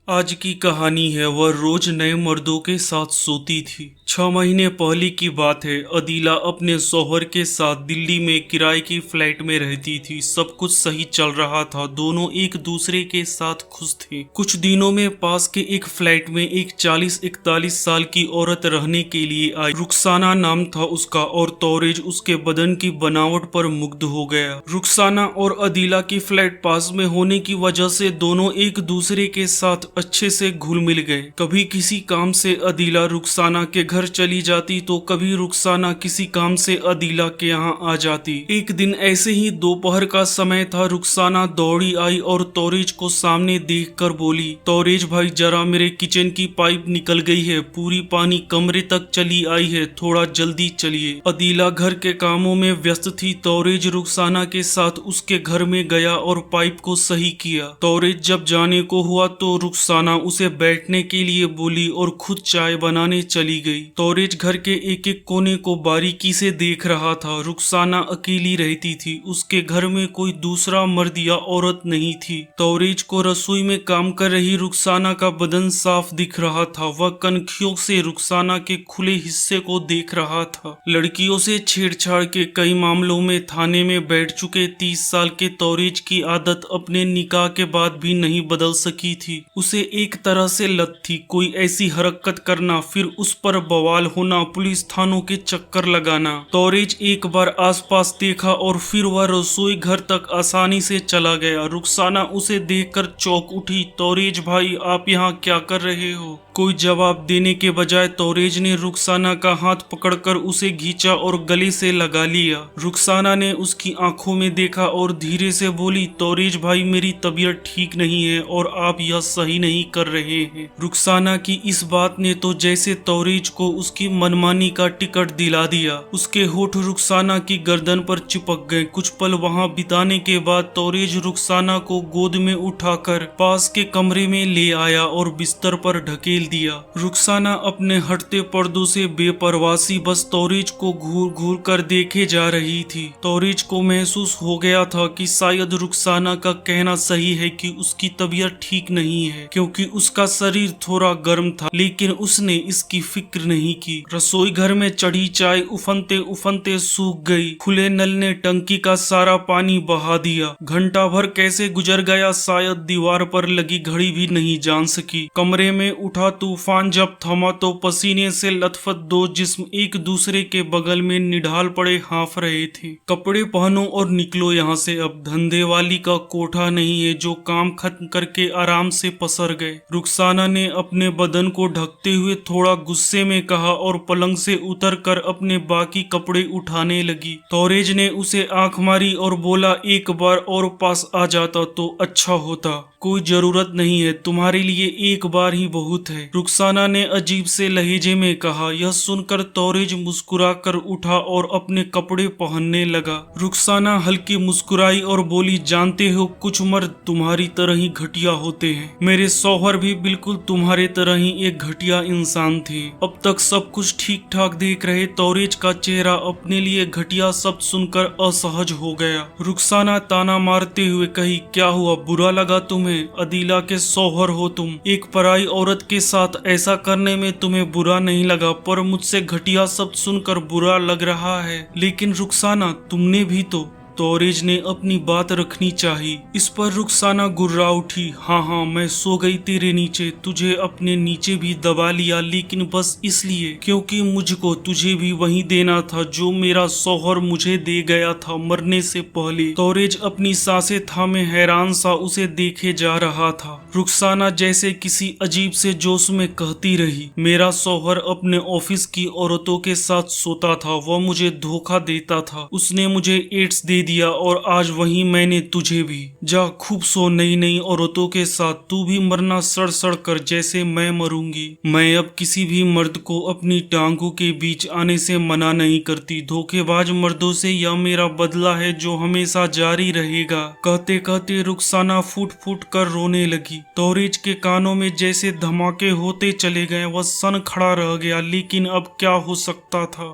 आज की कहानी है। वह रोज नए मर्दों के साथ सोती थी। 6 महीने पहले की बात है। अदीला अपने शौहर के साथ दिल्ली में किराए की फ्लैट में रहती थी। सब कुछ सही चल रहा था। दोनों एक दूसरे के साथ खुश थे। कुछ दिनों में पास के एक फ्लैट में एक 40-41 साल की औरत रहने के लिए आई। रुखसाना नाम था उसका और तौरेज उसके बदन की बनावट पर मुग्ध हो गया। रुखसाना और अदीला की फ्लैट पास में होने की वजह से दोनों एक दूसरे के साथ अच्छे से घुल मिल गए। कभी किसी काम से अदीला रुखसाना के घर चली जाती तो कभी रुखसाना किसी काम से अदीला के यहाँ आ जाती। एक दिन ऐसे ही दोपहर का समय था। रुखसाना दौड़ी आई और तौरेज को सामने देखकर बोली, तौरेज भाई जरा मेरे किचन की पाइप निकल गई है, पूरी पानी कमरे तक चली आई है, थोड़ा जल्दी चलिए। अदीला घर के कामों में व्यस्त थी। तौरेज रुखसाना के साथ उसके घर में गया और पाइप को सही किया। तौरेज जब जाने को हुआ तो रुखसाना उसे बैठने के लिए बोली और खुद चाय बनाने चली गई। तौरेज घर के एक एक कोने को बारीकी से देख रहा था। रुखसाना अकेली रहती थी। उसके घर में कोई दूसरा मर्द या औरत नहीं थी। तौरेज को रसोई में काम कर रही रुखसाना का बदन साफ दिख रहा था। वह कनखियों से रुखसाना के खुले हिस्से को देख रहा था। लड़कियों से छेड़छाड़ के कई मामलों में थाने में बैठ चुके 30 साल के तौरेज की आदत अपने निकाह के बाद भी नहीं बदल सकी थी। उसे एक तरह से लत थी। कोई ऐसी हरकत करना, फिर उस पर बवाल होना, पुलिस थानों के चक्कर लगाना। तौरेज एक बार आसपास देखा और फिर वह रसोई घर तक आसानी से चला गया। रुखसाना उसे देखकर चौंक उठी। तौरेज भाई आप यहाँ क्या कर रहे हो? कोई जवाब देने के बजाय तौरेज ने रुखसाना का हाथ पकड़कर उसे खींचा और गले से लगा लिया। रुखसाना ने उसकी आंखों में देखा और धीरे से बोली, तौरेज भाई मेरी तबीयत ठीक नहीं है और आप यह सही नहीं कर रहे हैं। रुखसाना की इस बात ने तो जैसे तौरेज को उसकी मनमानी का टिकट दिला दिया। उसके होठ रुखसाना की गर्दन पर चिपक गए। कुछ पल वहां बिताने के बाद तौरेज रुखसाना को गोद में उठाकर पास के कमरे में ले आया और बिस्तर पर ढकेल दिया। रुखसाना अपने हटते पर्दों से बेपरवासी बस तौरेज को घूर घूर कर देखे जा रही थी। तौरेज को महसूस हो गया था कि शायद रुखसाना का कहना सही है कि उसकी तबीयत ठीक नहीं है, क्योंकि उसका शरीर थोड़ा गर्म था, लेकिन उसने इसकी फिक्र नहीं की। रसोई घर में चढ़ी चाय उफनते उफनते सूख गई। खुले नल ने टंकी का सारा पानी बहा दिया। घंटा भर कैसे गुजर गया शायद दीवार पर लगी घड़ी भी नहीं जान सकी। कमरे में उठा तूफान जब थमा तो पसीने से लथपथ दो जिस्म एक दूसरे के बगल में निढाल पड़े हाँफ रहे थे। कपड़े पहनो और निकलो यहाँ से, अब धंधे वाली का कोठा नहीं है जो काम खत्म करके आराम से पसर गए। रुखसाना ने अपने बदन को ढकते हुए थोड़ा गुस्से में कहा और पलंग से उतरकर अपने बाकी कपड़े उठाने लगी। तौरेज ने उसे आंख मारी और बोला, एक बार और पास आ जाता तो अच्छा होता। कोई जरूरत नहीं है, तुम्हारे लिए एक बार ही बहुत है, रुखसाना ने अजीब से लहजे में कहा। यह सुनकर तौरेज मुस्कुराकर उठा और अपने कपड़े पहनने लगा। रुखसाना हल्की मुस्कुराई और बोली, जानते हो कुछ मर्द तुम्हारी तरह ही घटिया होते हैं। मेरे शौहर भी बिल्कुल तुम्हारे तरह ही एक घटिया इंसान थे। अब तक सब कुछ ठीक ठाक देख रहे तौरेज का चेहरा अपने लिए घटिया शब्द सुनकर असहज हो गया। रुखसाना ताना मारते हुए कही, क्या हुआ, बुरा लगा तुम्हें? अदीला के शौहर हो तुम। एक पराई औरत के साथ ऐसा करने में तुम्हें बुरा नहीं लगा, पर मुझसे घटिया शब्द सुनकर बुरा लग रहा है। लेकिन रुखसाना तुमने भी तो। तौरेज ने अपनी बात रखनी चाहिए। इस पर रुखसाना गुर्रा उठी। हाँ मैं सो गई तेरे नीचे, तुझे अपने नीचे भी दबा लिया, लेकिन बस इसलिए क्योंकि मुझको तुझे भी वही देना था जो मेरा शौहर मुझे दे गया था मरने से पहले। तौरेज अपनी सांसें थामे हैरान सा उसे देखे जा रहा था। रुखसाना जैसे किसी अजीब से जोश में कहती रही, मेरा शौहर अपने ऑफिस की औरतों के साथ सोता था, वह मुझे धोखा देता था, उसने मुझे एड्स दे दिया और आज वही मैंने तुझे भी। जा खूब सो नई नई औरतों के साथ, तू भी मरना सड़ सड़ कर जैसे मैं मरूंगी। मैं अब किसी भी मर्द को अपनी टांगों के बीच आने से मना नहीं करती। धोखेबाज मर्दों से यह मेरा बदला है जो हमेशा जारी रहेगा। कहते कहते रुखसाना फूट फूट कर रोने लगी। तौरेज के कानों में जैसे धमाके होते चले गए। वह सन खड़ा रह गया, लेकिन अब क्या हो सकता था।